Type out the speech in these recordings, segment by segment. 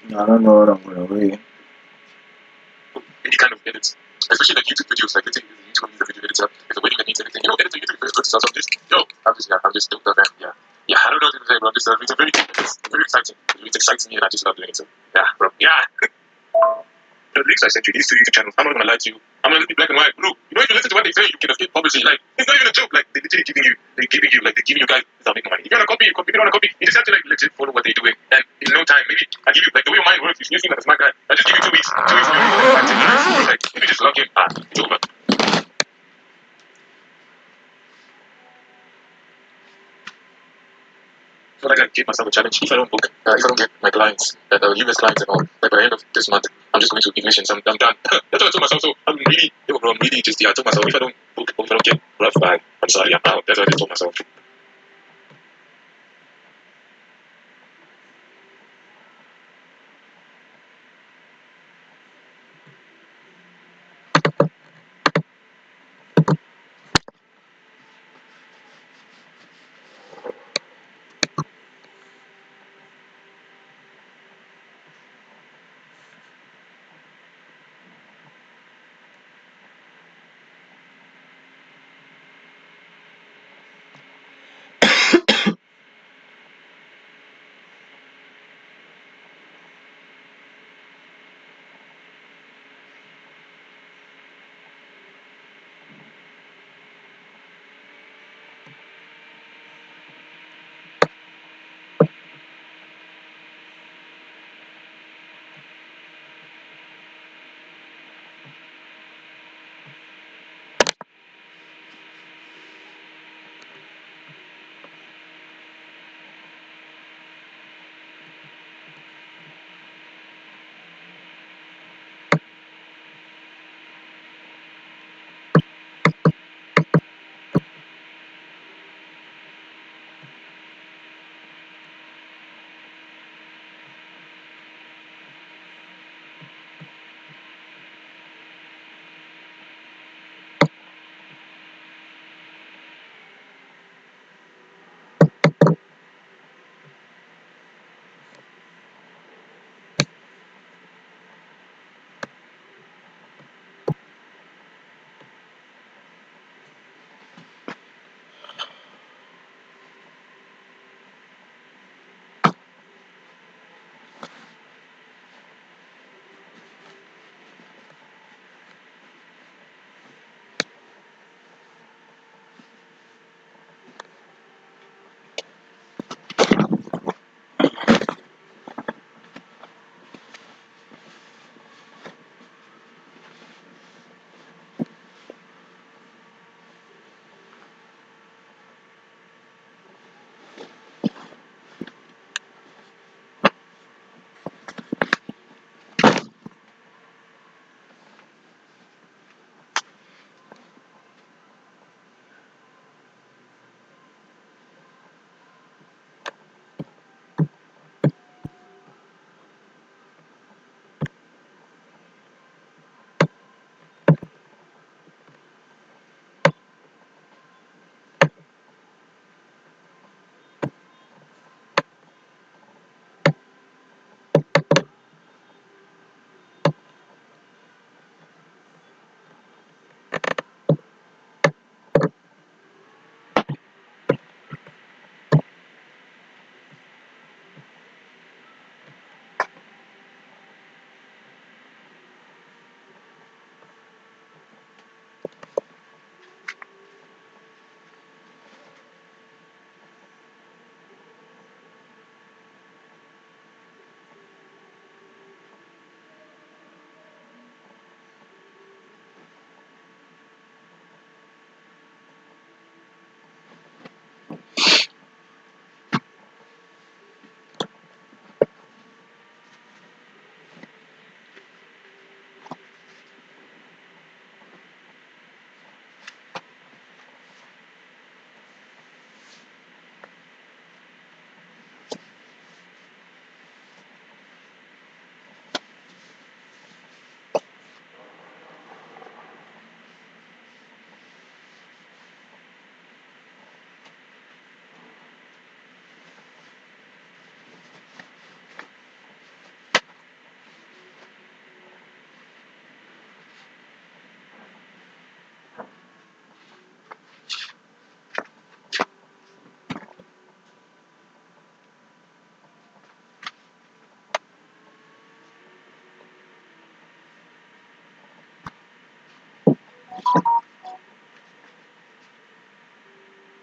I don't know what I'm gonna read. Any kind of edits, especially like YouTube videos, like let's say YouTube needs a video editor, if a wedding that needs anything, editor YouTube is very good. So I'm just stoked up, and yeah, I don't know what to say, bro. It's very exciting. It excites me, and I just love doing it. So yeah, bro, yeah. The links I sent you, these two YouTube channels, I'm not gonna lie to you. I'm gonna be black and white, bro. You know, if you listen to what they say, you can escape poverty. Like, it's not even a joke. Like, they're literally giving you guys without making money. If you want a copy, you copy. If you don't want a copy, you just have to like legit follow what they're doing. And in no time, maybe I give you like the way your mind works. You seem like a smart guy. I just give you 2 weeks. 2 weeks, you're like 5, 10 years. Like, if you just log in, it's over. So like I give myself a challenge. If I don't book, if I don't get my clients, US clients and all, like by the end of this month, I'm just going to ignitions. I'm done. That's what I told myself. So I'm really just I told myself if I don't book, if I don't get rough bye, I'm sorry, I'm out. That's what I just told myself.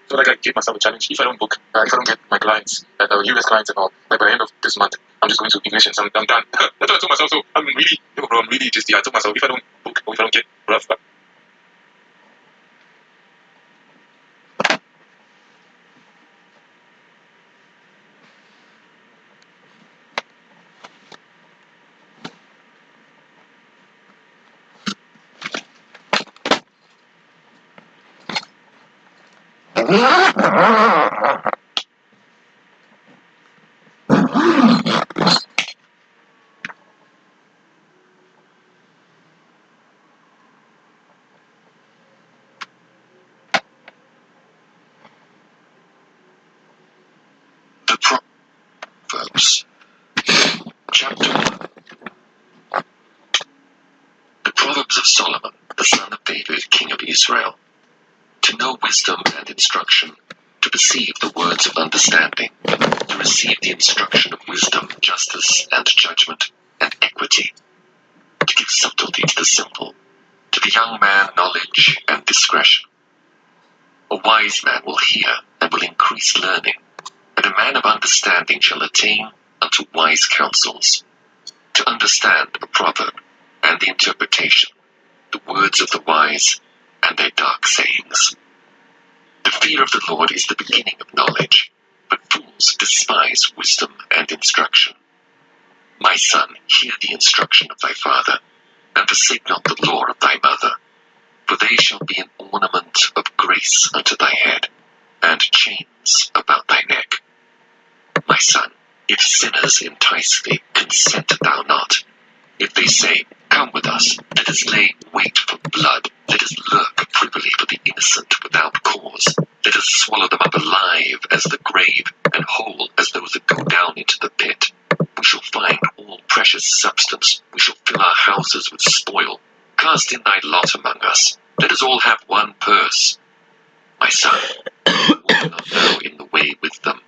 So like I give myself a challenge. If I don't book, if I don't get my clients, US clients and all, like by the end of this month, I'm just going to English and I'm done. That's what I told myself. So I'm really, bro, I'm really just, I told myself if I don't book or if I don't get rough. The Proverbs, Chapter 1. The Proverbs of Solomon, the son of David, king of Israel. To know wisdom and instruction, to perceive the words of understanding, to receive the instruction of wisdom, justice, and judgment, and equity, to give subtlety to the simple, to the young man knowledge and discretion. A wise man will hear and will increase learning, and a man of understanding shall attain unto wise counsels. To understand a proverb and the interpretation, the words of the wise and their dark sayings. The fear of the Lord is the beginning of knowledge, but fools despise wisdom and instruction. My son, hear the instruction of thy father, and forsake not the law of thy mother, for they shall be an ornament of grace unto thy head, and chains about thy neck. My son, if sinners entice thee, consent thou not. If they say, Come with us, let us lay wait for blood, let us lurk privily for the innocent without cause, let us swallow them up alive as the grave, and whole as those that go down into the pit. We shall find all precious substance, we shall fill our houses with spoil. Cast in thy lot among us, let us all have one purse. My son, walk not thou in the way with them.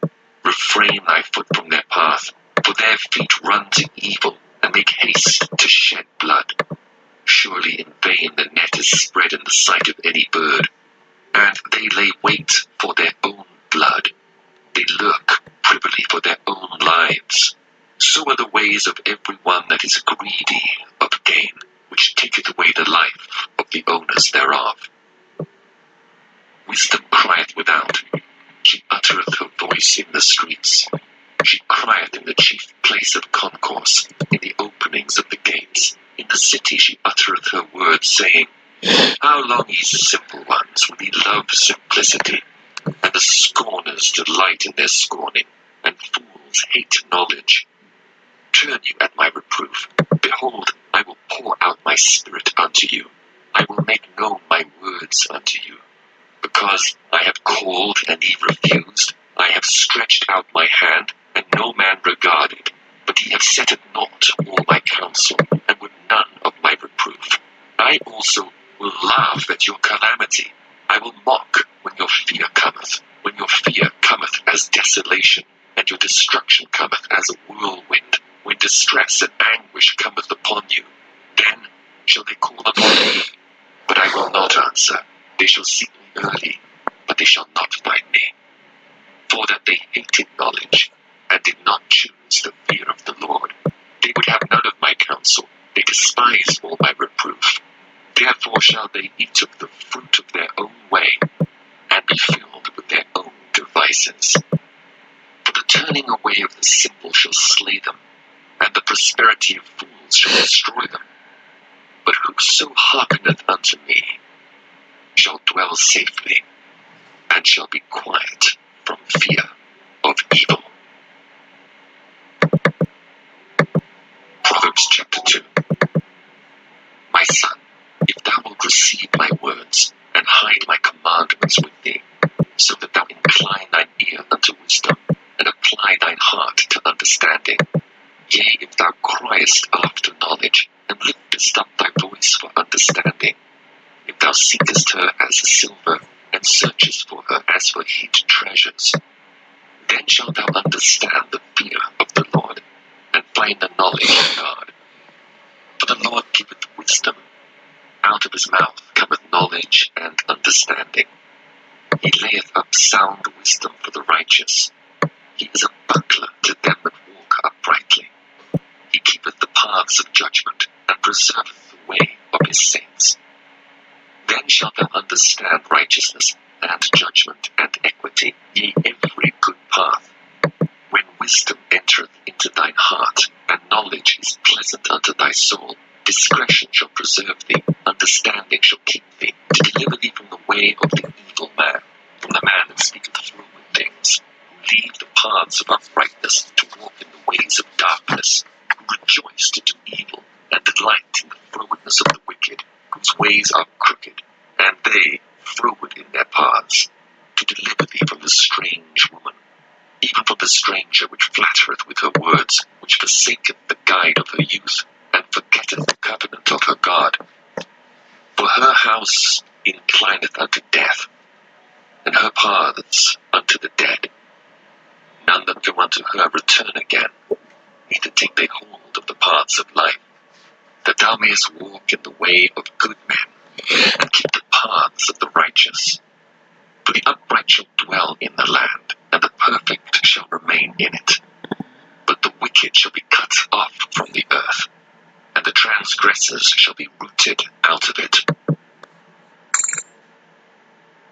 Refrain thy foot from their path, for their feet run to evil, and make haste to shed blood. Surely in vain the net is spread in the sight of any bird, and they lay wait for their own blood. They lurk privily for their own lives. So are the ways of every one that is greedy of gain, which taketh away the life of the owners thereof. Wisdom crieth without, she uttereth her voice in the streets. She crieth in the chief place of concourse, in the openings of the gates. In the city she uttereth her words, saying, How long, ye simple ones, will ye love simplicity? And the scorners delight in their scorning, and fools hate knowledge. Turn you at my reproof. Behold, I will pour out my spirit unto you. I will make known my words unto you. Because I have called, and ye refused, I have stretched out my hand, and no man regarded. But ye have set at naught all my counsel, and would none of my reproof. I also will laugh at your calamity. I will mock when your fear cometh. When your fear cometh as desolation, and your destruction cometh as a whirlwind. When distress and anguish cometh upon you, then shall they call upon me, but I will not answer. They shall seek me early, but they shall not find me. For that they hated knowledge, and did not choose the fear of the Lord. They would have none of my counsel. They despised all my reproof. Therefore shall they eat of the fruit of their own way, and be filled with their own devices. For the turning away of the simple shall slay them, and the prosperity of fools shall destroy them. But whoso hearkeneth unto me shall dwell safely, and shall be quiet from fear of evil. Proverbs chapter 2. My son, if thou wilt receive my words, and hide my commandments with thee, so that thou incline thine ear unto wisdom, and apply thine heart to understanding, yea, if thou criest after knowledge, and liftest up thy voice for understanding, if thou seekest her as silver, and searchest for her as for hid treasures, then shalt thou understand the fear of the Lord, and find the knowledge of God. For the Lord giveth wisdom, out of his mouth cometh knowledge and understanding. He layeth up sound wisdom for the righteous. He is a buckler to them that walk uprightly. He keepeth the paths of judgment, and preserveth the way of his saints. Then shalt thou understand righteousness, and judgment, and equity, yea, every good path. When wisdom entereth into thine heart, and knowledge is pleasant unto thy soul, discretion shall preserve thee, understanding shall keep thee, to deliver thee from the way of the evil man, from the man that speaketh froward things, who leave the paths of uprightness to walk in the ways of darkness, who rejoice to do evil, and delight in the frowardness of the wicked, whose ways are crooked, and they froward in their paths, to deliver thee from the strange woman, even from the stranger which flattereth with her words, which forsaketh the guide of her youth, and forgetteth the covenant of her God. For her house inclineth unto death, and her paths unto the dead. None that go unto her return again, neither take they hold of the paths of life, that thou mayest walk in the way of good men, and keep the paths of the righteous. For the upright shall dwell in the land, and the perfect shall remain in it. But the wicked shall be cut off from the earth, and the transgressors shall be rooted out of it.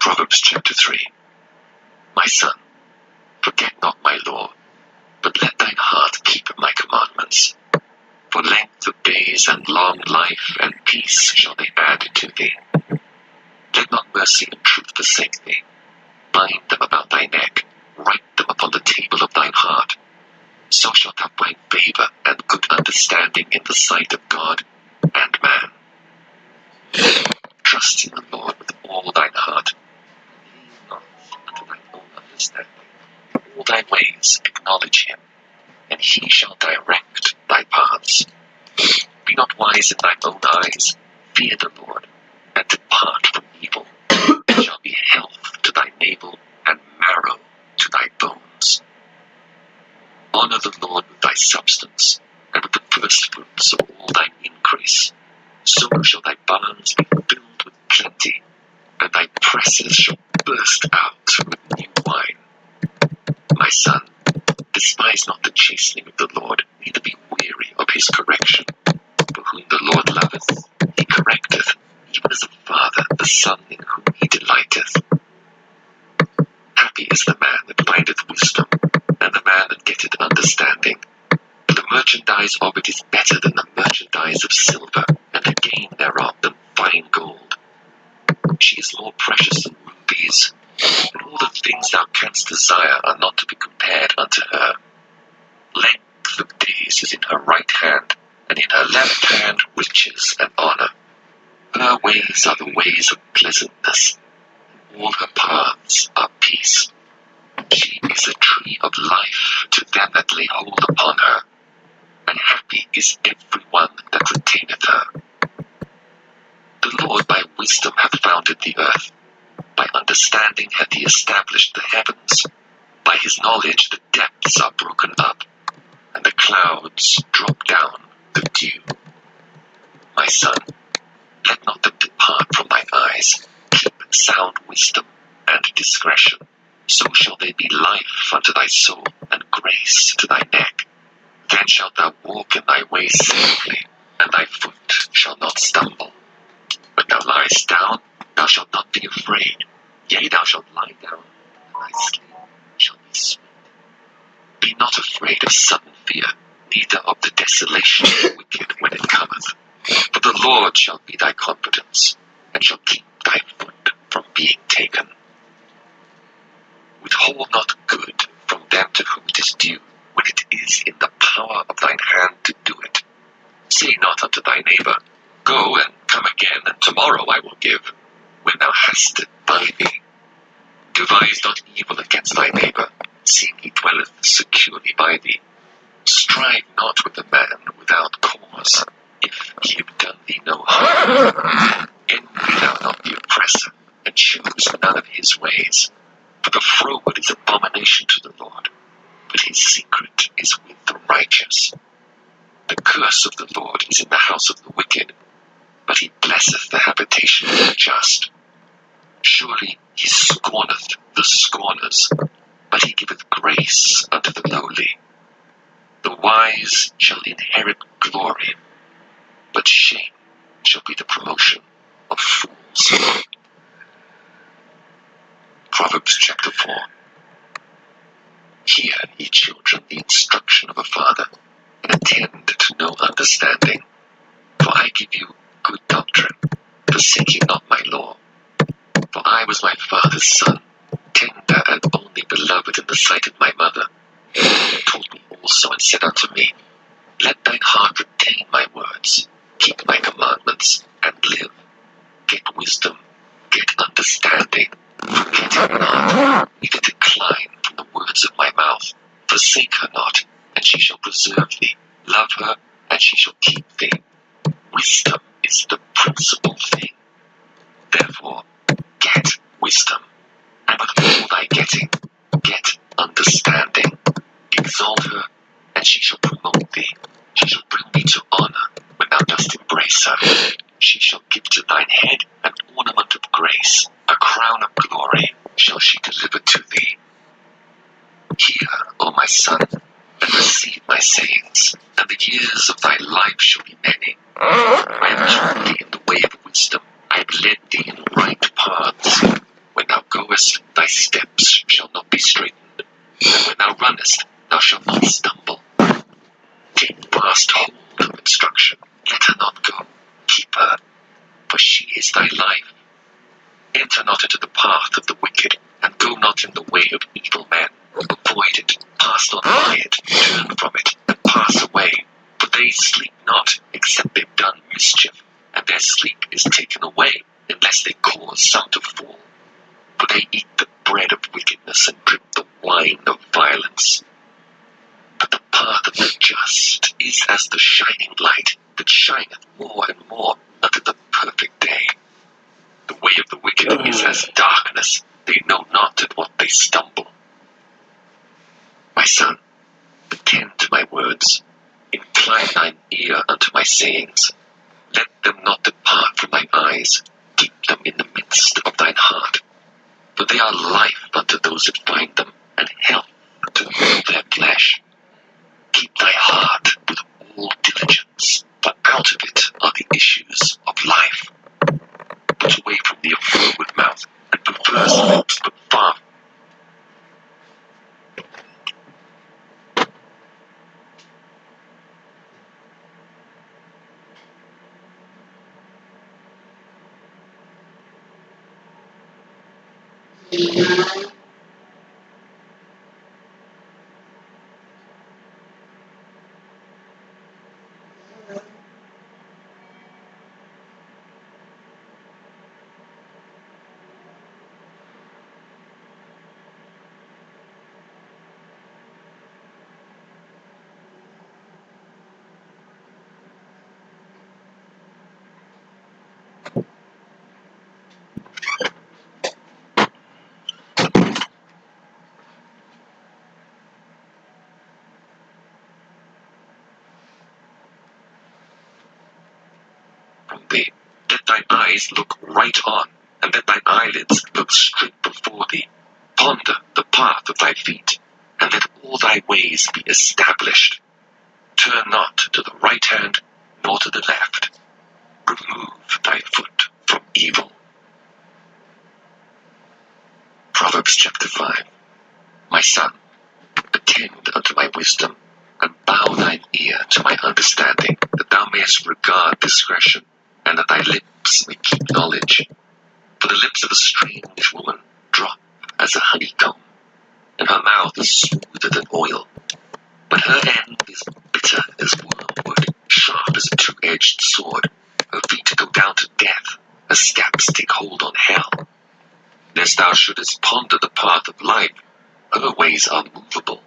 Proverbs chapter 3. My son, forget not my law, but let thine heart keep my commandments. For length of days and long life and peace shall they add to thee. Let not mercy and truth forsake thee. Bind them about thy neck, write them upon the table of thine heart. So shalt thou find favor and good understanding in the sight of God and man. Trust in the Lord with all thine heart. Lean not unto thine own understanding. In all thy ways acknowledge him, and he shall direct thy paths. Be not wise in thine own eyes. Fear the Lord, and depart from evil. It shall be health to thy navel, and marrow to thy bones. Honor the Lord with thy substance, and with the first fruits of all thine increase. So shall thy barns be filled with plenty, and thy presses shall burst out with new wine. My son, despise not the chastening of the Lord, neither be weary of his correction. For whom the Lord loveth, he correcteth, even as a father the son in whom he delighteth. Happy is the man that findeth wisdom, and the man that getteth understanding. For the merchandise of it is better than the merchandise of silver, and the gain thereof than fine gold. She is more precious than rubies, and all the things thou canst desire are not to be compared unto her. Length of days is in her right hand, and in her left hand riches and honor. Her ways are the ways of pleasantness, and all her paths are peace. She is a tree of life to them that lay hold upon her, and happy is every one that retaineth her. The Lord by wisdom hath founded the earth, by understanding hath he established the heavens. By his knowledge the depths are broken up, and the clouds drop down the dew. My son, let not them depart from thine eyes. Keep sound wisdom and discretion. So shall they be life unto thy soul, and grace to thy neck. Then shalt thou walk in thy ways safely, and thy foot shall not stumble. When thou liest down, thou shalt not be afraid. Yea, thou shalt lie down, and thy sleep shall be sweet. Be not afraid of sudden fear, neither of the desolation of the wicked when it cometh. For the Lord shall be thy confidence, and shall keep thy foot from being taken. Withhold not good from them to whom it is due, when it is in the power of thine hand to do it. Say not unto thy neighbor, Go and come again, and tomorrow I will give, when thou hast it by thee. Devise not evil against thy neighbor, seeing he dwelleth securely by thee. Strive not with a man without cause, if he have done thee no harm. Envy thou not the oppressor, and choose none of his ways. For the froward is abomination to the Lord, but his secret is with the righteous. The curse of the Lord is in the house of the wicked, but he blesseth the habitation of the just. Surely he scorneth the scorners, but he giveth grace unto the lowly. The wise shall inherit glory, but shame shall be the promotion of fools. Proverbs chapter 4. Hear, ye children, the instruction of a father, and attend to no understanding. For I give you good doctrine, forsaking not my law. For I was my father's son, tender and only beloved in the sight of my mother. He taught me also and said unto me, Let thine heart retain my words, keep my commandments, and live. Get wisdom, get understanding, forget it not, neither decline from the words of my mouth. Forsake her not, and she shall preserve thee. Love her, and she shall keep thee. Wisdom is the principal thing. Therefore, get wisdom, and with all thy getting, get understanding. Exalt her, and she shall promote thee. She shall bring thee to honor when thou dost embrace her. She shall give to thine head an ornament of grace, a crown of glory shall she deliver to thee. Hear, O my son, and receive my sayings, and the years of thy life shall be many. I have taught thee in the way of wisdom, I have led thee in right paths. When thou goest, thy steps shall not be straitened, and when thou runnest, thou shalt not stumble. Take fast hold of instruction, let her not go, keep her, for she is thy life. Enter not into the path of the wicked, and go not in the way of evil men. Avoid it, pass not by it, turn from it, and pass away. For they sleep not, except they've done mischief, and their sleep is taken away, unless they cause some to fall. For they eat the bread of wickedness, and drink the wine of violence. But the path of the just is as the shining light, that shineth more and more unto the perfect day. The way of the wicked is as darkness, they know not at what they stumble. My son, attend to my words, incline thine ear unto my sayings. Let them not depart from thine eyes, keep them in the midst of thine heart. For they are life unto those that find them, and health to all their flesh. Keep thy heart with all diligence, for out of it are the issues of life. Put away from thee a froward mouth, and perverse lips, but far. From thee. Let thine eyes look right on, and let thine eyelids look straight before thee. Ponder the path of thy feet, and let all thy ways be established. Turn not to the right hand, nor to the left. Remove thy foot from evil. Proverbs chapter 5. My son, attend unto my wisdom, and bow thine ear to my understanding, that thou mayest regard discretion, and that thy lips may keep knowledge. For the lips of a strange woman drop as a honeycomb, and her mouth is smoother than oil. But her end is bitter as wormwood, sharp as a two-edged sword. Her feet go down to death, her steps take hold on hell. Lest thou shouldest ponder the path of life, her ways are movable,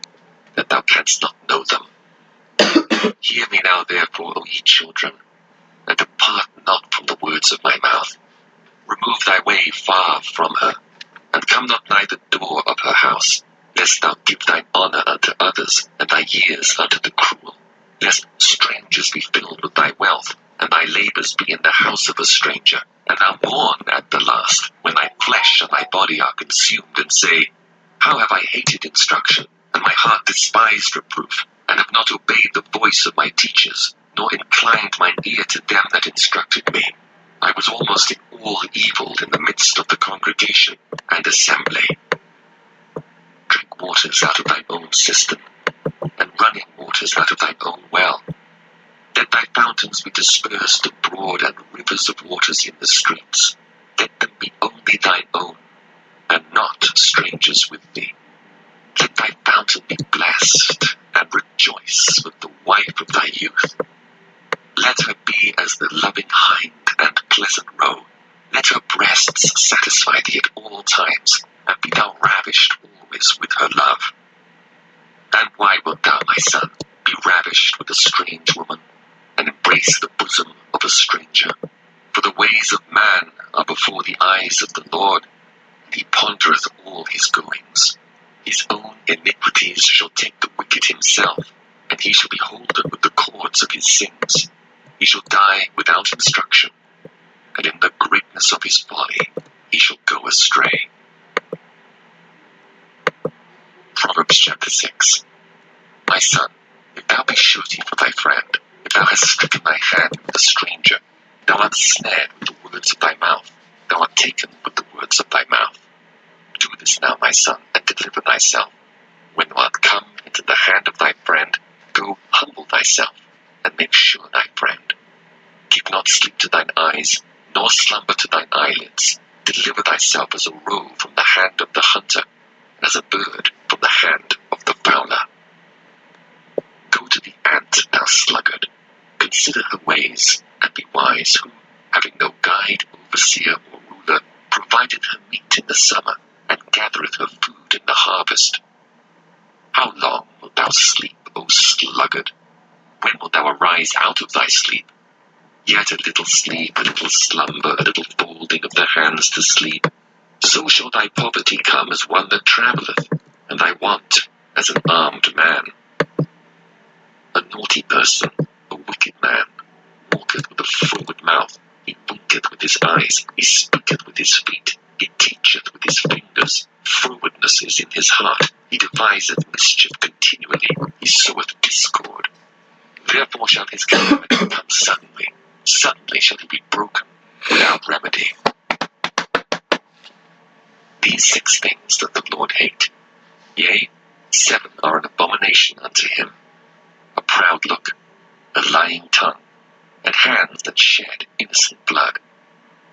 that thou canst not know them. Hear me now, therefore, O ye children, and depart not from the words of my mouth. Remove thy way far from her, and come not nigh the door of her house, lest thou give thine honor unto others, and thy years unto the cruel. Lest strangers be filled with thy wealth, and thy labors be in the house of a stranger, and thou mourn at the last, when thy flesh and thy body are consumed, and say, How have I hated instruction, and my heart despised reproof, and have not obeyed the voice of my teachers, nor inclined mine ear to them that instructed me. I was almost in all evil in the midst of the congregation and assembly. Drink waters out of thine own cistern, and running waters out of thine own well. Let thy fountains be dispersed abroad, and rivers of waters in the streets. Let them be only thine own, and not strangers with thee. Let thy fountain be blessed, and rejoice with the wife of thy youth. Let her be as the loving hind and pleasant roe. Let her breasts satisfy thee at all times, and be thou ravished always with her love. And why wilt thou, my son, be ravished with a strange woman, and embrace the bosom of a stranger? For the ways of man are before the eyes of the Lord, and he pondereth all his goings. His own iniquities shall take the wicked himself, and he shall be holden with the cords of his sins. He shall die without instruction, and in the greatness of his folly he shall go astray. Proverbs chapter 6. My son, if thou be surety for thy friend, if thou hast stricken thy hand with a stranger, thou art snared with the words of thy mouth, thou art taken with the words of thy mouth. Do this now, my son, and deliver thyself. When thou art come into the hand of thy friend, go humble thyself, and make sure thy friend. Keep not sleep to thine eyes, nor slumber to thine eyelids. Deliver thyself as a roe from the hand of the hunter, and as a bird from the hand of the fowler. Go to the ant, thou sluggard. Consider her ways, and be wise, who, having no guide, overseer, or ruler, provided her meat in the summer, and gathereth her food in the harvest. How long wilt thou sleep, O sluggard? When wilt thou arise out of thy sleep? Yet a little sleep, a little slumber, a little folding of the hands to sleep. So shall thy poverty come as one that travelleth, and thy want as an armed man. A naughty person, a wicked man, walketh with a froward mouth. He winketh with his eyes, he speaketh with his feet, he teacheth with his fingers. Frowardness is in his heart, he deviseth mischief continually, he soweth discord. Therefore shall his calamity come suddenly, suddenly shall he be broken, without remedy. These 6 things doth the Lord hate, yea, 7 are an abomination unto him: a proud look, a lying tongue, and hands that shed innocent blood,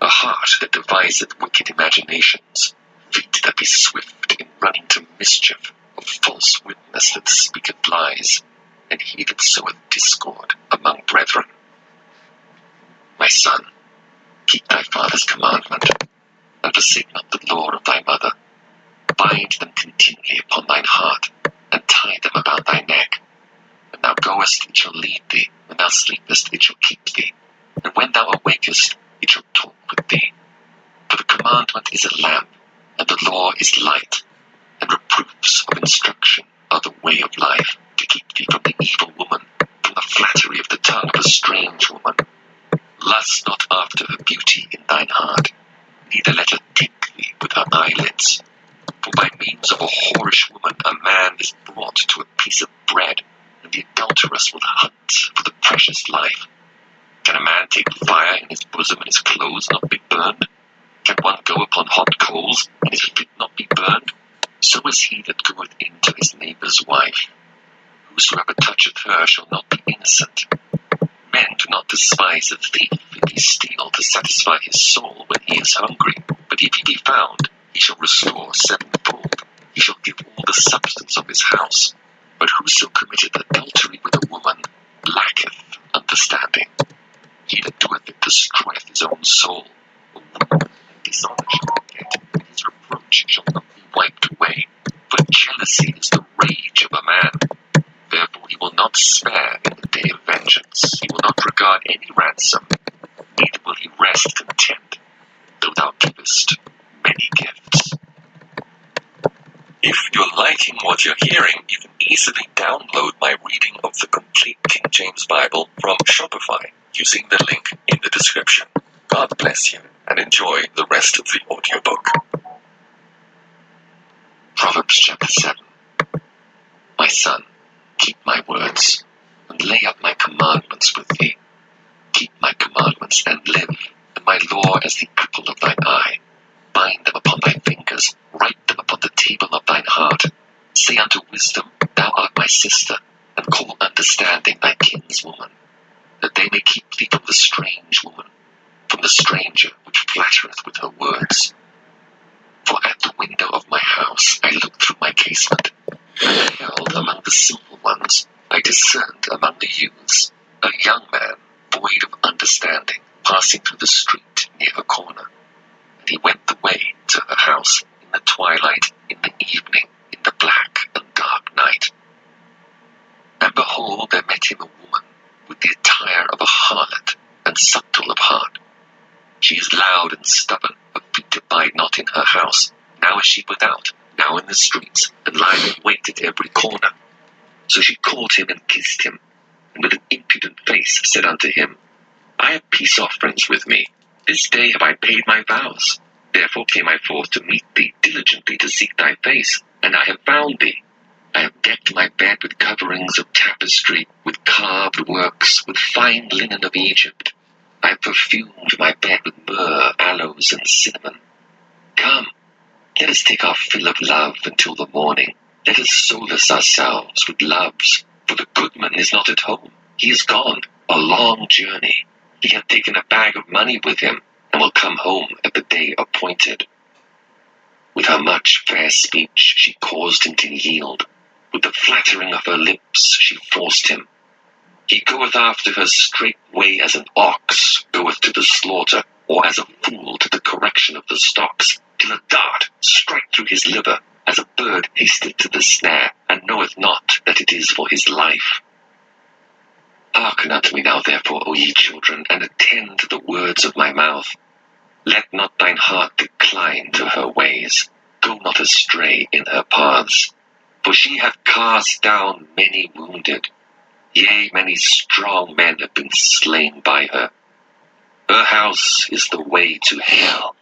a heart that deviseth wicked imaginations, feet that be swift in running to mischief, a false witness that speaketh lies, and he that soweth discord among brethren. My son, keep thy father's commandment, and forsake not the law of thy mother. Bind them continually upon thine heart, and tie them about thy neck. When thou goest, it shall lead thee. When thou sleepest, it shall keep thee. And when thou awakest, it shall talk with thee. For the commandment is a lamp, and the law is light, and reproofs of instruction are the way of life, to keep thee from the evil woman, from the flattery of the tongue of a strange woman. Lust not after her beauty in thine heart, neither let her take thee with her eyelids. For by means of a whorish woman a man is brought to a piece of bread, and the adulteress will hunt for the precious life. Can a man take fire in his bosom and his clothes not be burned? Can one go upon hot coals and his feet not be burned? So is he that goeth in to his neighbour's wife. Whosoever toucheth her shall not be innocent. Men do not despise a thief if he steal to satisfy his soul when he is hungry, but if he be found, he shall restore 7-fold. He shall give all the substance of his house. But whoso committeth adultery with a woman lacketh understanding. He that doeth it destroyeth his own soul. A woman dishonour shall he get, and his reproach shall not be wiped away. For jealousy is the rage of a man. Therefore he will not spare in the day of vengeance. He will not regard any ransom, neither will he rest content, though thou givest many gifts. If you're liking what you're hearing, you can easily download my reading of the complete King James Bible from Shopify using the link in the description. God bless you, and enjoy the rest of the audiobook. Proverbs chapter 7. My son, keep my words, and lay up my commandments with thee. Keep my commandments and live, and my law as the apple of thine eye. Bind them upon thy fingers, write them upon the table of thine heart. Say unto wisdom, thou art my sister, and call understanding thy kinswoman, that they may keep thee from the strange woman, from the stranger which flattereth with her words. For at the window of my house I looked through my casement, and beheld among the simple ones, I discerned among the youths, a young man void of understanding, passing through the street near a corner. And he went the way to her house in the twilight, in the evening, in the black and dark night. And behold, there met him a woman with the attire of a harlot, and subtle of heart. She is loud and stubborn, her feet abide not in her house. Now is she without, now in the streets, and lieth in wait at every corner. So she caught him and kissed him, and with an impudent face said unto him, I have peace offerings with me. This day have I paid my vows. Therefore came I forth to meet thee diligently to seek thy face, and I have found thee. I have decked my bed with coverings of tapestry, with carved works, with fine linen of Egypt. I have perfumed my bed with myrrh, aloes, and cinnamon. Come, let us take our fill of love until the morning. Let us solace ourselves with loves, for the goodman is not at home. He is gone, a long journey. He hath taken a bag of money with him, and will come home at the day appointed. With her much fair speech she caused him to yield. With the flattering of her lips she forced him. He goeth after her straightway as an ox goeth to the slaughter, or as a fool to the correction of the stocks, till a dart strike through his liver, as a bird hasteth to the snare, and knoweth not that it is for his life. Hearken unto me now therefore, O ye children, and attend to the words of my mouth. Let not thine heart decline to her ways. Go not astray in her paths. For she hath cast down many wounded. Yea, many strong men have been slain by her. Her house is the way to hell,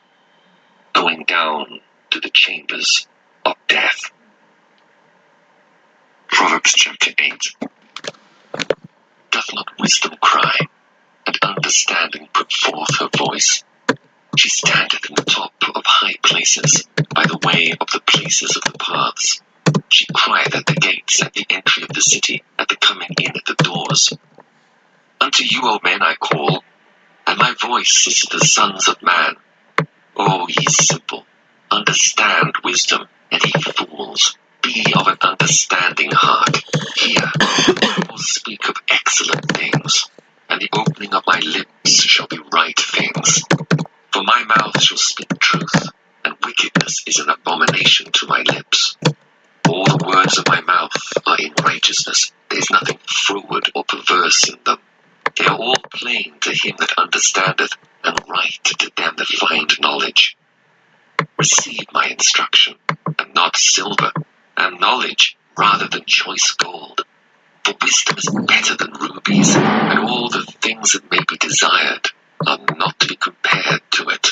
going down to the chambers of death. Proverbs chapter 8. Doth not wisdom cry, and understanding put forth her voice? She standeth in the top of high places, by the way of the places of the paths. She crieth at the gates, at the entry of the city, at the coming in at the doors. Unto you, O men, I call, and my voice is to the sons of man. O ye simple, understand wisdom, and ye fools, be of an understanding heart. Hear, I will speak of excellent things, and the opening of my lips shall be right things. For my mouth shall speak truth, and wickedness is an abomination to my lips. All the words of my mouth are in righteousness. There is nothing froward or perverse in them. They are all plain to him that understandeth, and right to them that find knowledge. Receive my instruction, and not silver, and knowledge rather than choice gold. For wisdom is better than rubies, and all the things that may be desired are not to be compared to it.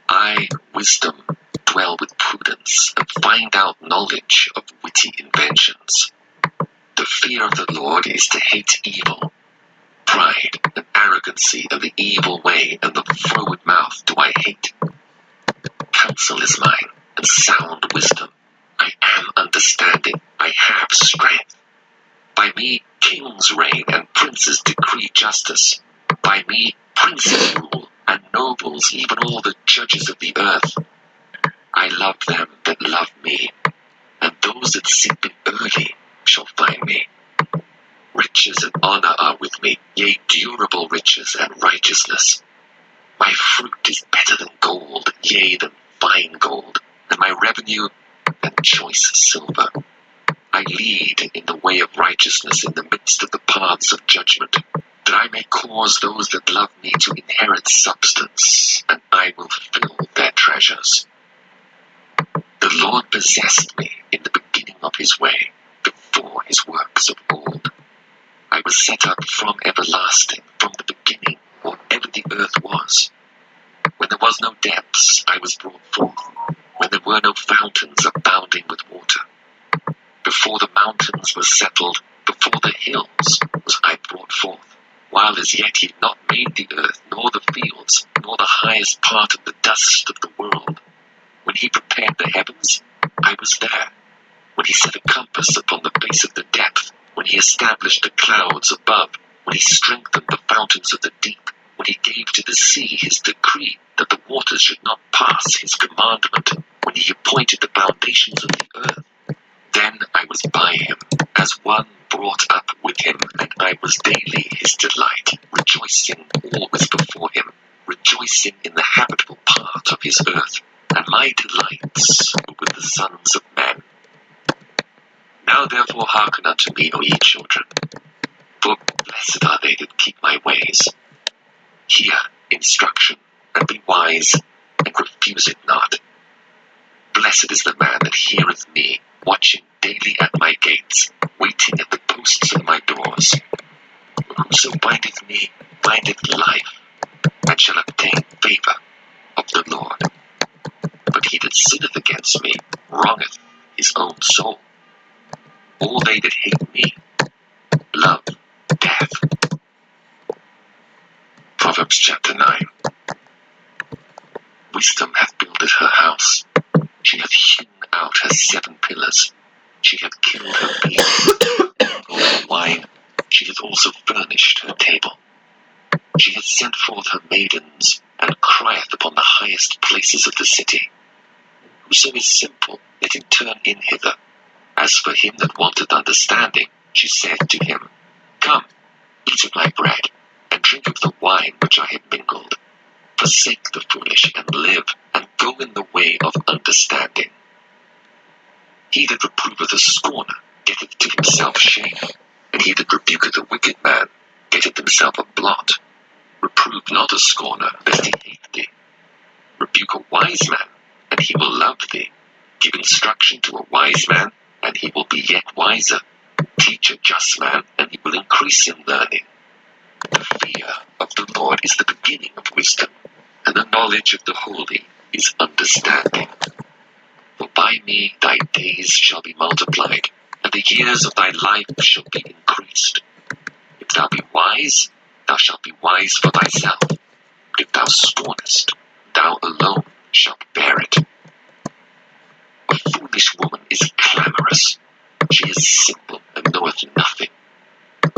I, wisdom, dwell with prudence, and find out knowledge of witty inventions. The fear of the Lord is to hate evil. Pride and arrogancy and the evil way and the froward mouth do I hate. Counsel is mine, and sound wisdom. I am understanding, I have strength. By me kings reign, and princes decree justice. By me princes rule, and nobles, even all the judges of the earth. I love them that love me, and those that seek me early shall find me. Riches and honor are with me, yea, durable riches and righteousness. My fruit is better than gold, yea, than fine gold, and my revenue than choice silver. I lead in the way of righteousness in the midst of the paths of judgment, that I may cause those that love me to inherit substance, and I will fill their treasures. The Lord possessed me in the beginning of his way, before his works of old. I was set up from everlasting, from the beginning, or ever the earth was. was brought forth, when there were no fountains abounding with water. Before the mountains were settled, before the hills was I brought forth, while as yet he had not made the earth, nor the fields, nor the highest part of the dust of the world. When he prepared the heavens, I was there. When he set a compass upon the base of the depth, when he established the clouds above, when he strengthened the fountains of the deep, when he gave to the sea his decree that the waters should not pass his commandment, when he appointed the foundations of the earth, then I was by him, as one brought up with him, and I was daily his delight, rejoicing always before him, rejoicing in the habitable part of his earth, and my delights were with the sons of men. Now therefore hearken unto me, O ye children, for blessed are they that keep my ways. Hear instruction, and be wise, and refuse it not. Blessed is the man that heareth me, watching daily at my gates, waiting at the posts of my doors. Whoso bindeth me, bindeth life, and shall obtain favour of the Lord. But he that sinneth against me wrongeth his own soul. All they that hate me love death. Proverbs chapter 9. Wisdom hath builded her house. She hath hewn out her 7 pillars. She hath killed her beam. Her wine. She hath also furnished her table. She hath sent forth her maidens, and crieth upon the highest places of the city. Whoso is simple, let him turn in hither. As for him that wanteth understanding, she saith to him, Come, eat of my bread, and drink of the wine which I have mingled. Forsake the foolish, and live, and go in the way of understanding. He that reproveth a scorner getteth to himself shame, and he that rebuketh a wicked man getteth himself a blot. Reprove not a scorner, lest he hate thee. Rebuke a wise man, and he will love thee. Give instruction to a wise man, and he will be yet wiser. Teach a just man, and he will increase in learning. The fear of the Lord is the beginning of wisdom, and the knowledge of the holy is understanding. For by me thy days shall be multiplied, and the years of thy life shall be increased. If thou be wise, thou shalt be wise for thyself. But if thou scornest, thou alone shalt bear it. A foolish woman is clamorous. She is simple, and knoweth nothing.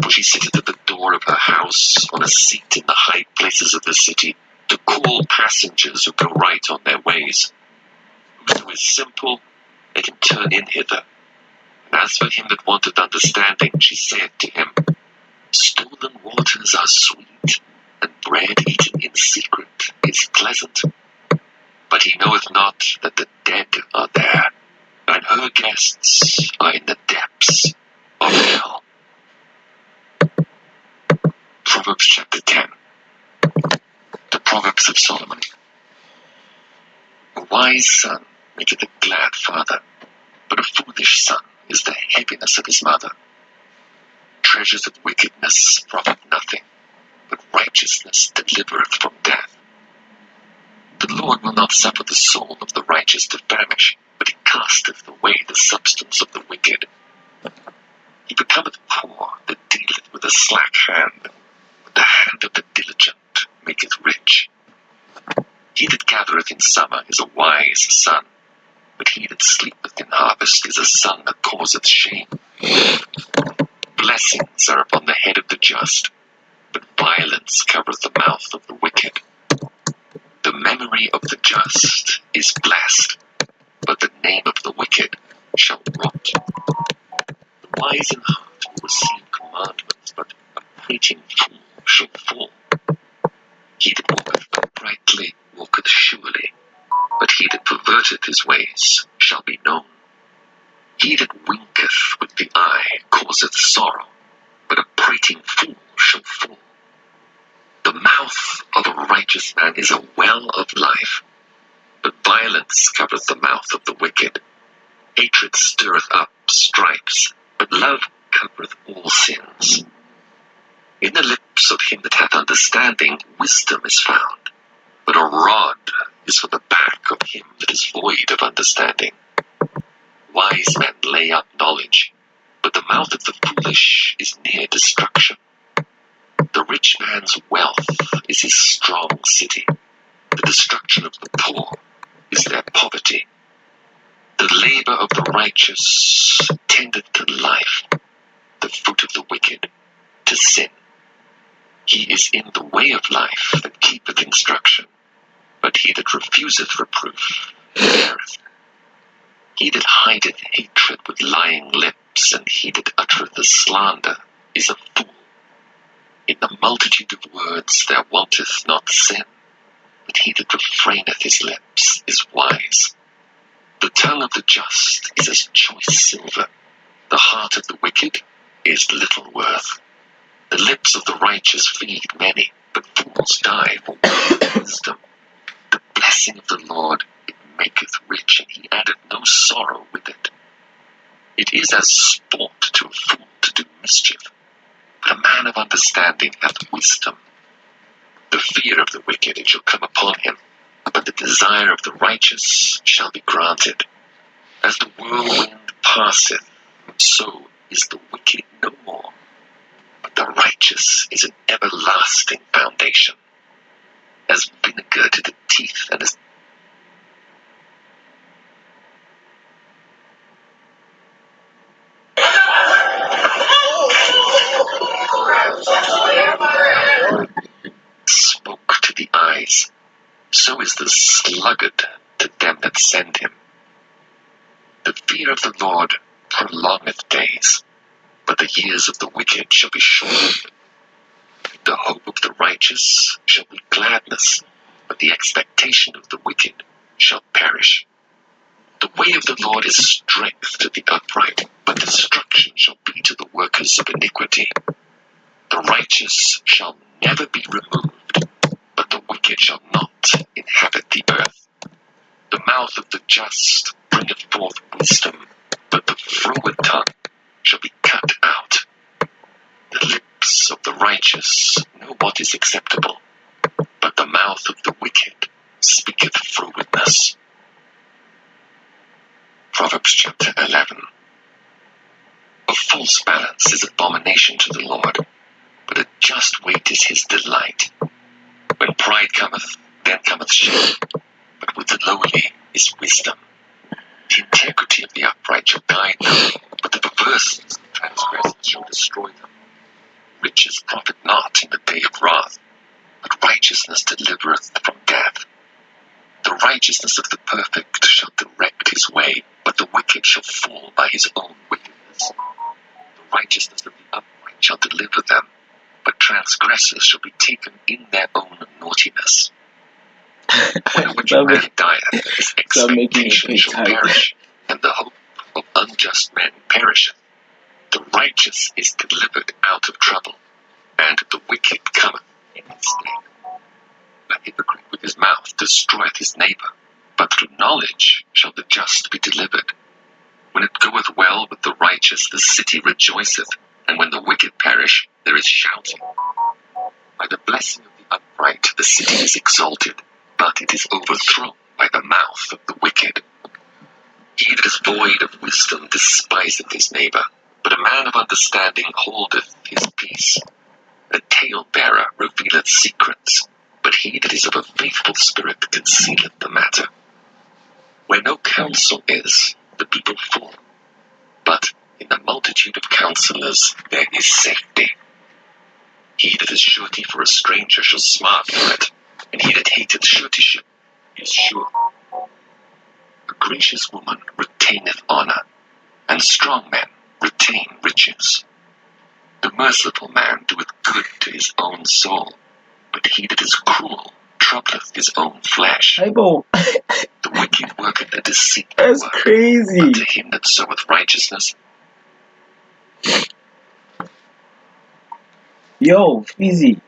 For she sitteth at the door of her house, on a seat in the high places of the city, to call passengers who go right on their ways. Whoso is simple, let him turn in hither. And as for him that wanteth understanding, she saith to him, Stolen waters are sweet, and bread eaten in secret is pleasant. But he knoweth not that the dead are there, and her guests are in the depths of hell. Proverbs chapter 10. The Proverbs of Solomon. A wise son maketh a glad father, but a foolish son is the heaviness of his mother. Treasures of wickedness profit nothing, but righteousness delivereth from death. The Lord will not suffer the soul of the righteous to famish, but he casteth away the substance of the wicked. He becometh poor that dealeth with a slack hand, but the hand of the diligent maketh rich. He that gathereth in summer is a wise son, but he that sleepeth in harvest is a son that causeth shame. Blessings are upon the head of the just, but violence covereth the mouth of the wicked. The memory of the just is blessed, but the name of the wicked shall rot. The wise in heart will receive commandments, but a prating fool shall fall. He that walketh uprightly walketh surely, but he that perverteth his ways shall be known. He that winketh with the eye causeth sorrow, but a prating fool shall fall. The mouth of a righteous man is a well of life, but violence covereth the mouth of the wicked. Hatred stirreth up stripes, but love covereth all sins. In the lips of him that hath understanding wisdom is found, but a rod is for the back of him that is void of understanding. Wise men lay up knowledge, but the mouth of the foolish is near destruction. The rich man's wealth is his strong city. The destruction of the poor is their poverty. The labor of the righteous tendeth to life, the fruit of the wicked to sin. He is in the way of life that keepeth instruction, but he that refuseth reproof erreth. He that hideth hatred with lying lips, and he that uttereth a slander, is a fool. In the multitude of words there wanteth not sin, but he that refraineth his lips is wise. The tongue of the just is as choice silver. The heart of the wicked is little worth. The lips of the righteous feed many, but fools die for want of wisdom. The blessing of the Lord, it maketh rich, and he addeth no sorrow with it. It is as sport to a fool to do mischief, but a man of understanding hath wisdom. The fear of the wicked it shall come upon him, but the desire of the righteous shall be granted. As the whirlwind passeth, so is the wicked no more, but the righteous is an everlasting foundation. As vinegar to the teeth, and as smoke to the eyes, so is the sluggard to them that send him. The fear of the Lord prolongeth days, but the years of the wicked shall be shortened. The hope of the righteous shall be gladness, but the expectation of the wicked shall perish. The way of the Lord is strength to the upright, but destruction shall be to the workers of iniquity. The righteous shall never be removed, but the wicked shall not inhabit the earth. The mouth of the just bringeth forth wisdom, but the froward tongue shall be cut out. The lips of the righteous know what is acceptable, but the mouth of the wicked speaketh frowardness. Proverbs chapter 11. A false balance is abomination to the Lord, but a just weight is his delight. When pride cometh, then cometh shame, but with the lowly is wisdom. The integrity of the upright shall guide them, but the perverse and transgressors shall destroy them. Riches profit not in the day of wrath, but righteousness delivereth from death. The righteousness of the perfect shall direct his way, but the wicked shall fall by his own wickedness. The righteousness of the upright shall deliver them, but transgressors shall be taken in their own naughtiness. When a wicked man dieth, his expectation shall perish, and the hope of unjust men perisheth. The righteous is delivered out of trouble, and the wicked cometh in his stead. A hypocrite with his mouth destroyeth his neighbor, but through knowledge shall the just be delivered. When it goeth well with the righteous, the city rejoiceth, and when the wicked perish, there is shouting. By the blessing of the upright the city is exalted, but it is overthrown by the mouth of the wicked. He that is void of wisdom despiseth his neighbor, but a man of understanding holdeth his peace. A talebearer revealeth secrets, but he that is of a faithful spirit concealeth the matter. Where no counsel is, the people fall, but in the multitude of counselors there is safety. He that is surety for a stranger shall smart for it, and he that hateth suretyship is sure. A gracious woman retaineth honor, and strong men retain riches. The merciful man doeth good to his own soul, but he that is cruel troubleth his own flesh. Hypo. The wicked worketh a deceitful That's work, crazy. but to him that soweth righteousness. Yo, Fizzy,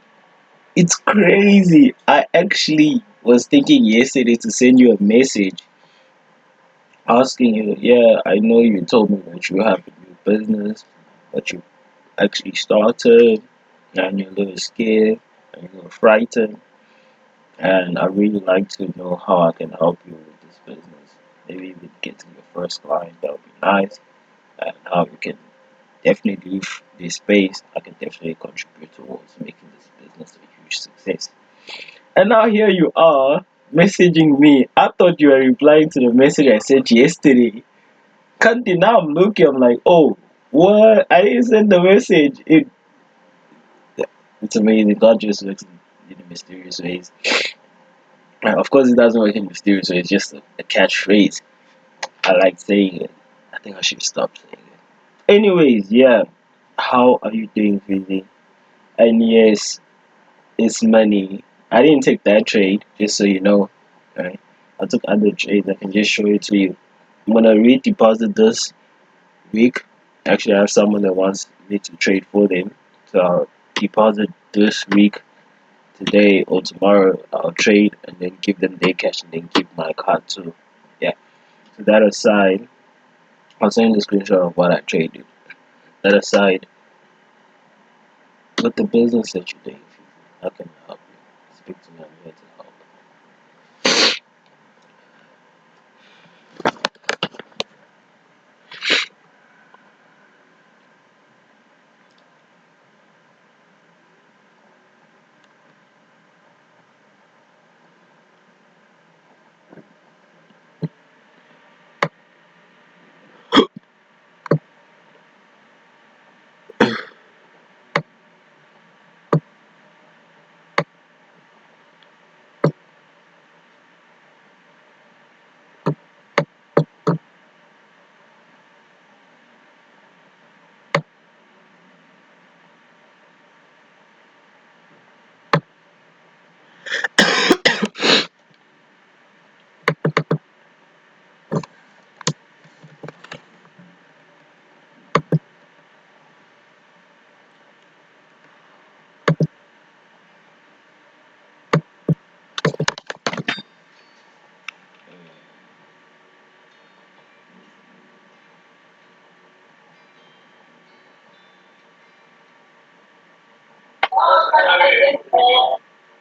it's crazy. I actually was thinking yesterday to send you a message asking you, yeah, I know you told me that you have a new business, but you actually started, and you're a little scared, and you're a little frightened, and I really like to know how I can help you with this business. Maybe even getting your first client, that would be nice, and how you can definitely leave this space. I can definitely contribute towards making this business a huge success. And now here you are messaging me. I thought you were replying to the message I sent yesterday. Can't now I'm looking, I'm like, oh, what? I didn't send the message. It's amazing. God just works in mysterious ways. Of course, it doesn't work in mysterious ways. It's just a catchphrase. I like saying it. I think I should stop saying it. Anyways, yeah. How are you doing, Vizi? And yes, it's money. I didn't take that trade, just so you know. Right? I took other trades. I can just show it to you. I'm gonna redeposit this week. Actually, I have someone that wants me to trade for them, so I'll deposit this week today or tomorrow. I'll trade and then give them their cash and then give my card too. Yeah. So that aside, I'll send you the screenshot of what I traded. That aside, with the business that you're doing, how can I help you? Speak to me. I'm here to help.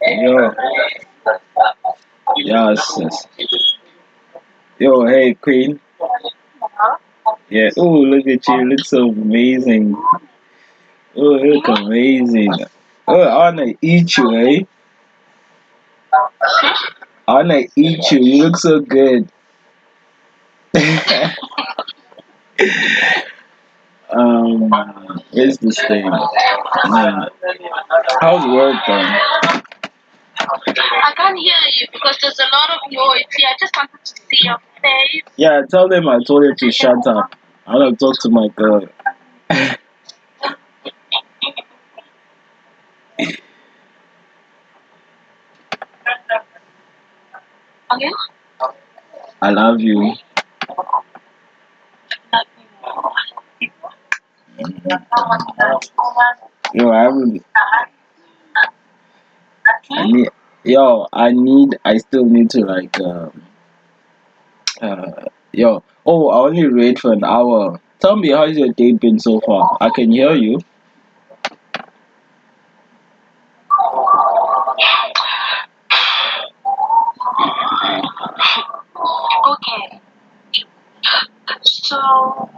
Yo, yes, yes. Yo, hey, Queen. Yeah. Oh, look at you. You look so amazing. Oh, you look amazing. Oh, I wanna eat you, eh? I wanna eat you. You look so good. Where's this thing? Yeah. How's work going? I can't hear you because there's a lot of noise here. I just wanted to see your face. Yeah, tell them I told you to shut up. I wanna talk to my girl. Okay? I love you. Yo, I haven't. I need. Yo, I still need to like. Yo. Oh, I only read for an hour. Tell me, how's your day been so far? I can hear you. Okay. So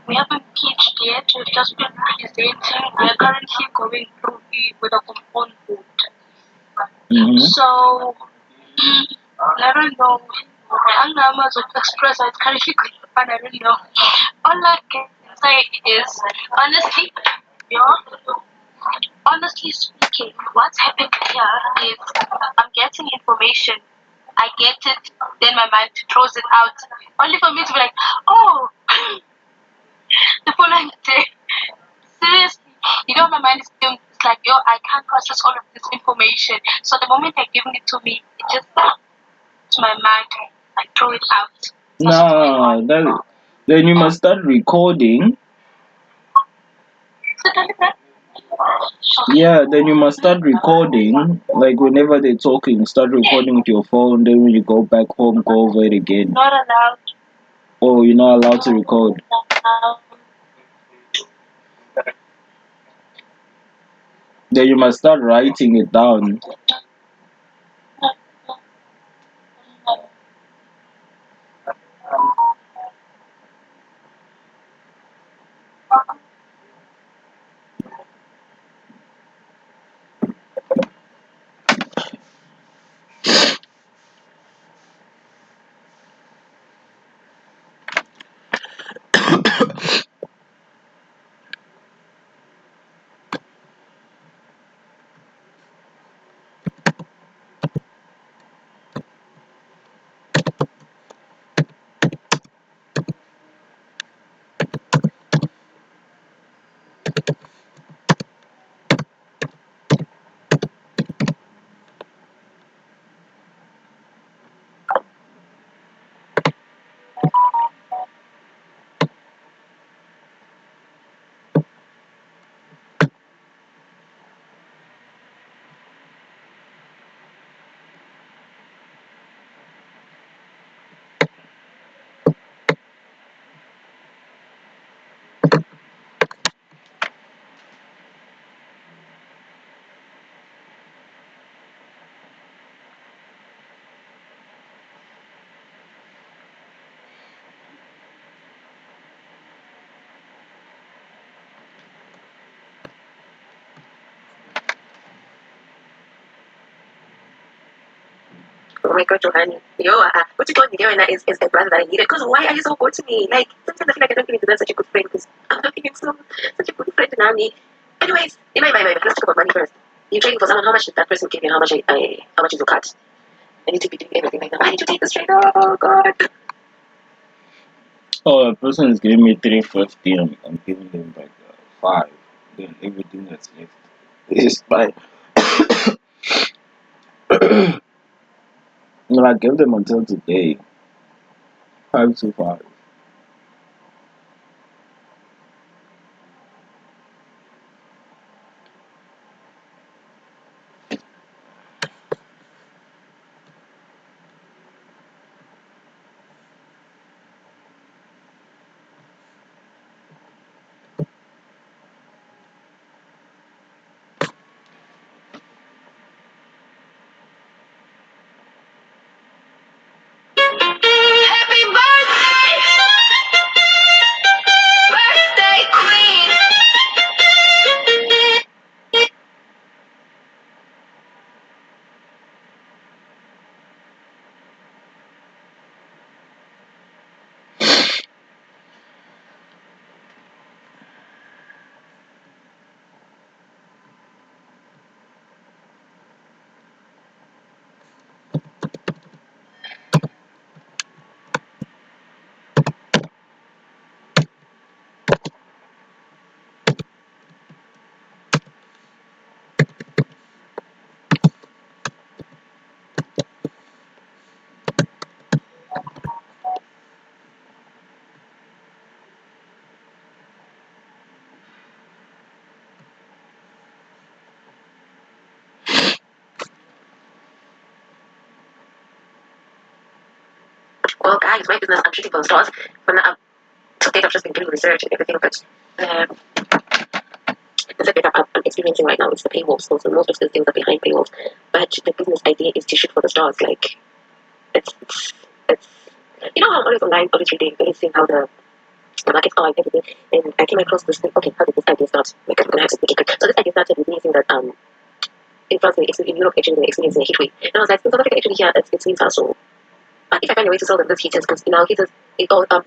we haven't pitched yet. We've just been presenting. We are currently going through it with a component board. So I don't know. I know Amazon Express is currently going on. I don't know. All I can say is honestly, yeah. Honestly speaking, what's happening here is I'm getting information. I get it, then my mind throws it out. Only for me to be like, oh, the following day. Seriously, my mind is doing it's like, yo, I can't process all of this information. So the moment they're giving it to me, it just to my mind, I throw it out. No, then you must start recording. So tell me that. Yeah, then you must start recording. Like whenever they're talking, start recording with your phone. Then when you go back home, go over it again. Not allowed. Oh, you're not allowed to record. Then you must start writing it down. Oh my God, Johanny. Yo, what you told me there and that is a brother that I needed. Because why are you so good to me? Like, sometimes I feel like I don't even deserve such a good friend because I'm not even such a good friend to Nami. Anyways, in my mind, let's talk about money first. You're trading for someone, how much did that person give you? How much is your cut? I need to be doing everything like that. Why did you take this trade? Oh, God. Oh, a person is giving me 350 and I'm giving them like 5. Then everything that's left is fine. No, I gave them until today. 5 to 5. Happy birthday! Birthday queen! Well, guys, my business, I'm shooting for the stars. But now, to date, I've just been doing research and everything, but the second I'm experiencing right now is the paywalls. So most of the things are behind paywalls. But the business idea is to shoot for the stars. Like, it's you know how I'm always online, always reading, always seeing how the markets are and everything. And I came across this thing. Okay, how did this idea start? Like, I'm gonna have to make it quick. So this idea started with me saying that in France, in Europe, actually, they're experiencing a heat wave. And I was like, in South Africa, actually, here, it's winter, so if I find a way to sell them those heaters, because now heaters, it all not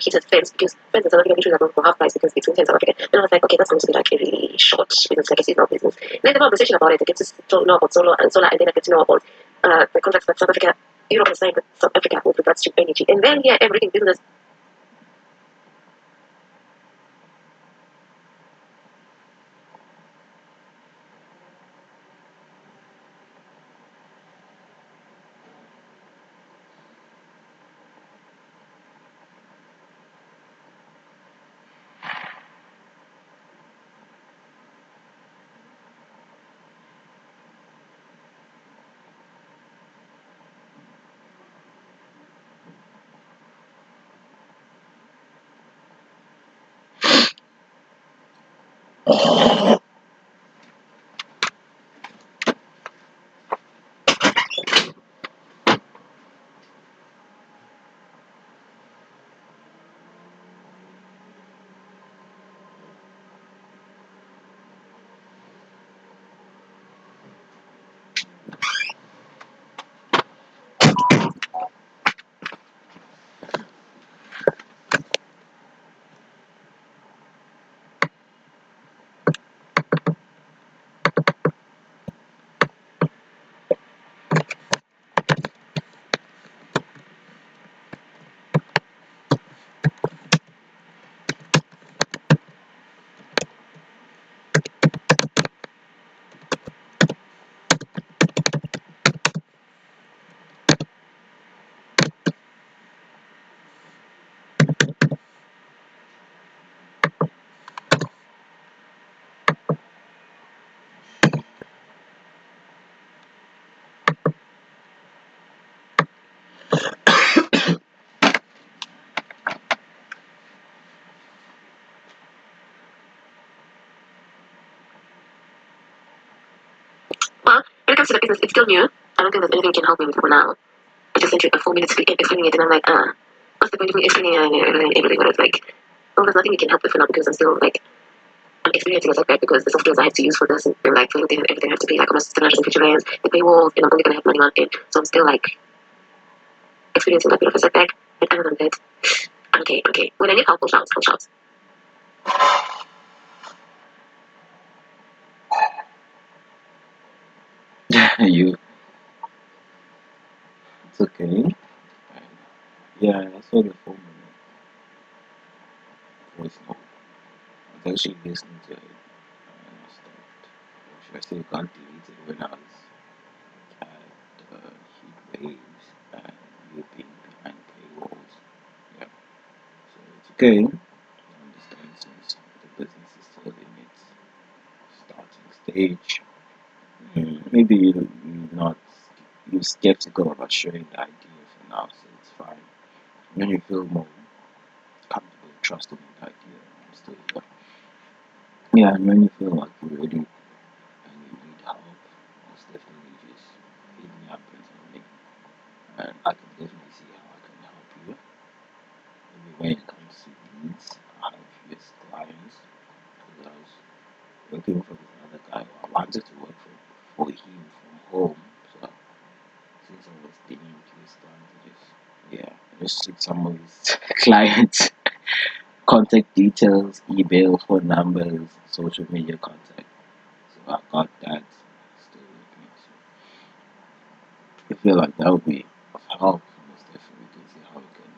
heaters, fans, because fans in South Africa usually are going for half price because it's winter in South Africa. And I was like, okay, that's going to be like a really short business, like a seasonal business. And then the conversation about it, I get to know about solar, and then I get to know about the contracts that South Africa, Europe has signed with South Africa with regards to energy. And then yeah, everything business. Well, when it comes to the business, it's still new. I don't think there's anything you can help me with for now. I just sent you a 4 minute speak explaining it, and I'm like, what's the point of me explaining everything? But it's like, well, there's nothing you can help with for now because I'm still like I'm experiencing a setback because the softwares I have to use for this and like for everything I have to pay like almost 750 rands, the paywall, and I'm only gonna have money on it. So I'm still like experiencing a bit of a setback. But other than that, I'm okay, I'm okay. When I need help, I'll shout. You, it's okay. Yeah, I saw the 4 minute voice note. I was actually listening to it and I stopped. Or should I say got deleted when I was at heat waves and you being behind paywalls. Yeah, so it's okay. I understand since the business is still in its starting stage. Maybe you're skeptical about sharing the idea for now, so it's fine. When you feel more comfortable trusting in the idea, I'm still here. Yeah, and when you feel like you're ready and you need help, most definitely just hit me up and tell me, and I can definitely see how I can help you. Maybe when it comes to leads, I have yes clients because I was working for this other guy who I wanted to work for him from home. So since I was digging into his stuff, I just took some of his clients' contact details, email, phone numbers, social media contact. So I got that still with me. So I feel like that would be of help. Most definitely, we can see how we can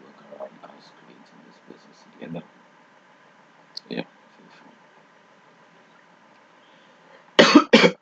work around us creating this business together. Yeah, feel free.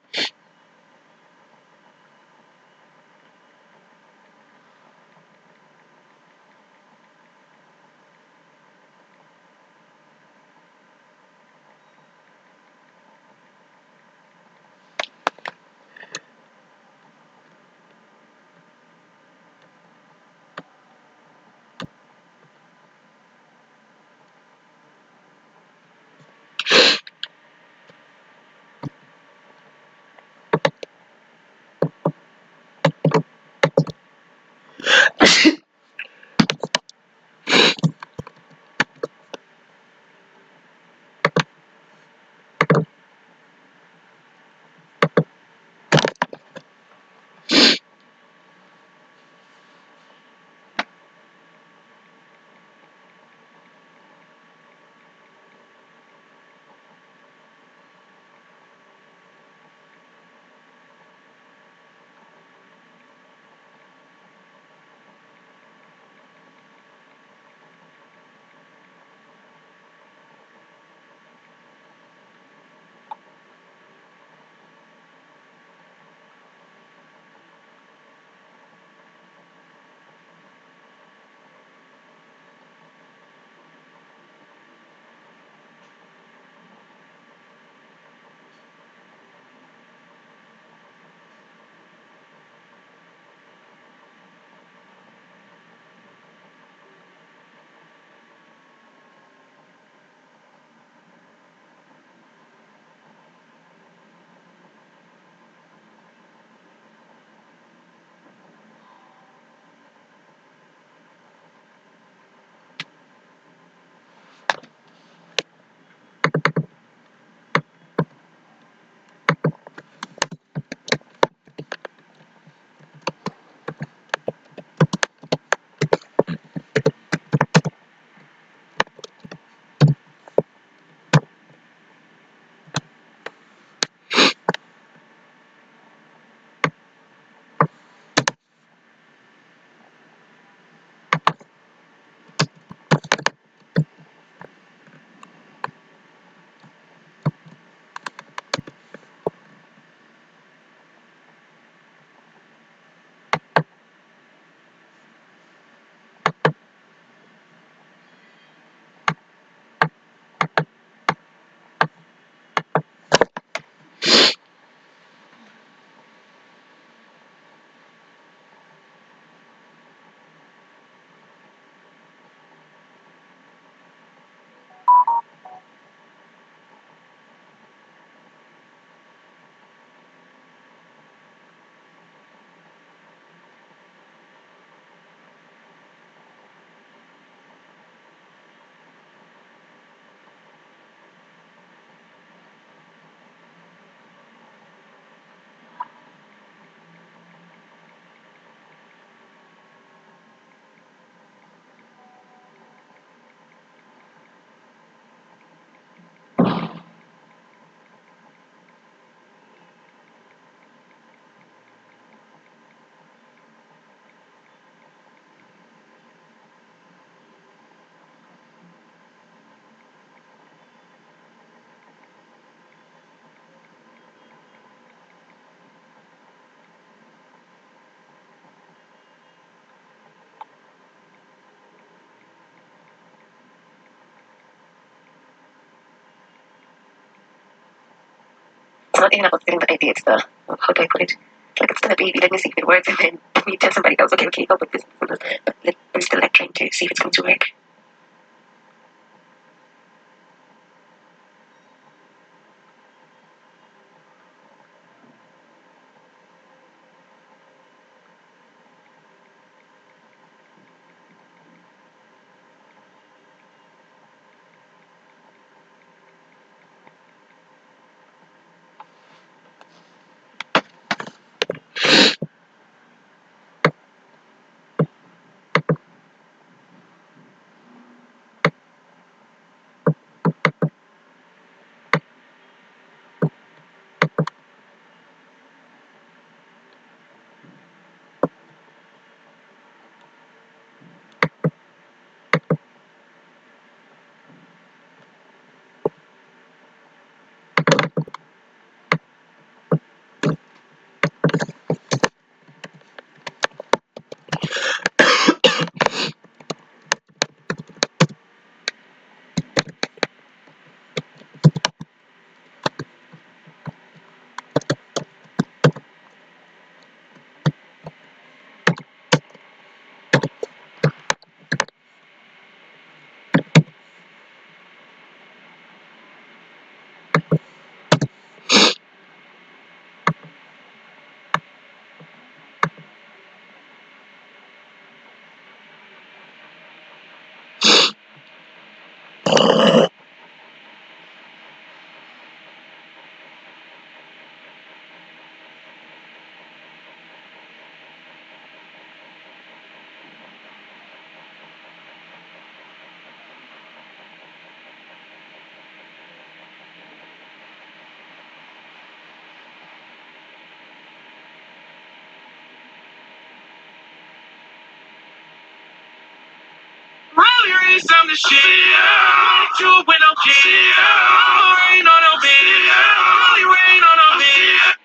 not even about getting the idea. It's the, how do I put it? It's like it's still a baby. Let me see if it works, and then we tell somebody else, okay, we help with this. But I'm still like trying to see if it's going to work. Really read some of the shit. You with no kid. Rain on no bed. Really rain on no bed.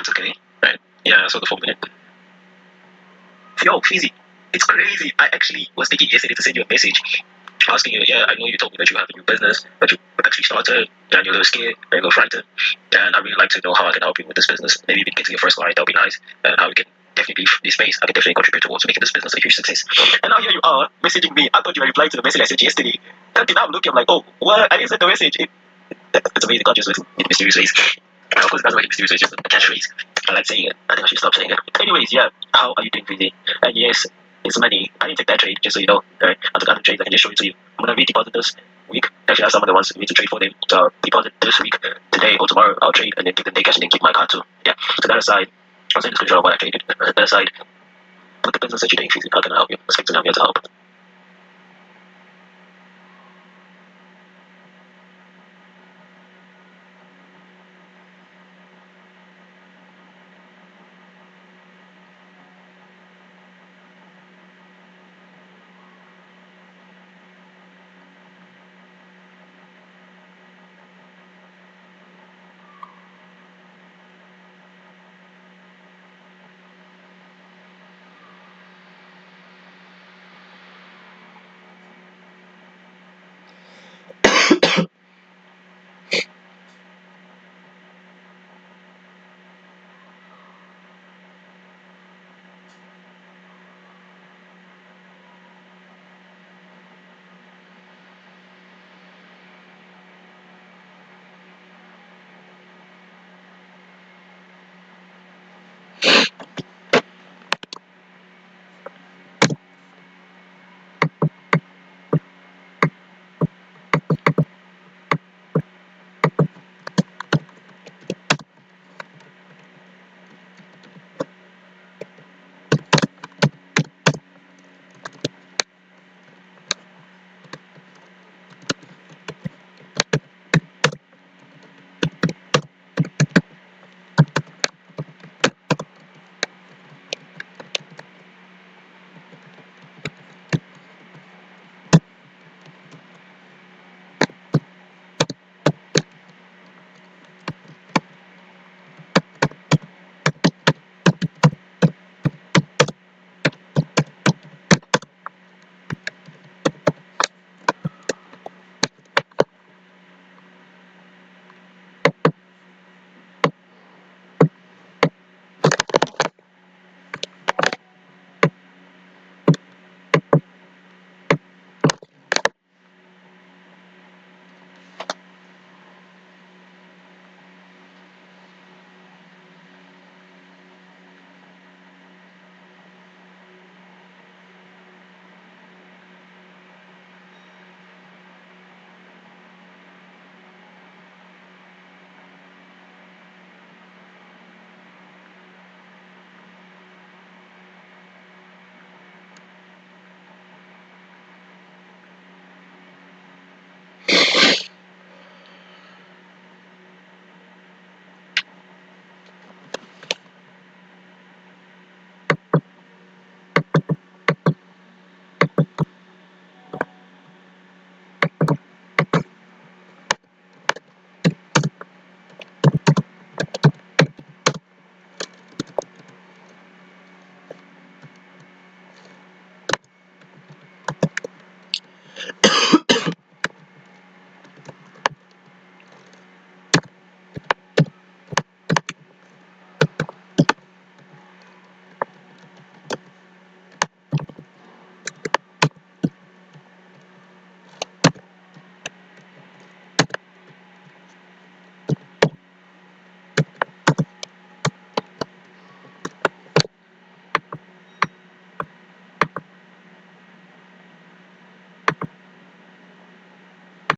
It's okay. Right. Yeah, I saw the 4 minute. Yo, Fizzy, it's crazy. I actually was thinking yesterday to send you a message asking you, yeah, I know you told me that you have a new business that you actually started and you're a little scared and you're a little frightened. And I'd really like to know how I can help you with this business. Maybe we can get to your first client, that would be nice. And how we can definitely leave this space. I can definitely contribute towards making this business a huge success. And now here you are messaging me. I thought you had replied to the message I sent yesterday. And now I'm looking, I'm like, oh, what? I didn't send the message. It's amazing. God just looks in mysterious ways. And of course, that's why mysterious ways is just a catchphrase. I like saying it. I think I should stop saying it. Anyways, yeah, how are you doing, Fizzy? And yes, it's money. I didn't take that trade, just so you know. Right? I took other trades. I can just show it to you. I'm gonna redeposit this week. Actually, I have some of the ones we need to trade for them. So I'll deposit this week, today or tomorrow. I'll trade and then give them their cash and then keep my card too. Yeah. So that aside, I'll send a screenshot of what I traded. That aside, with the business that you're doing, Fizzy, how can I help you? Expect to know I'm here to help.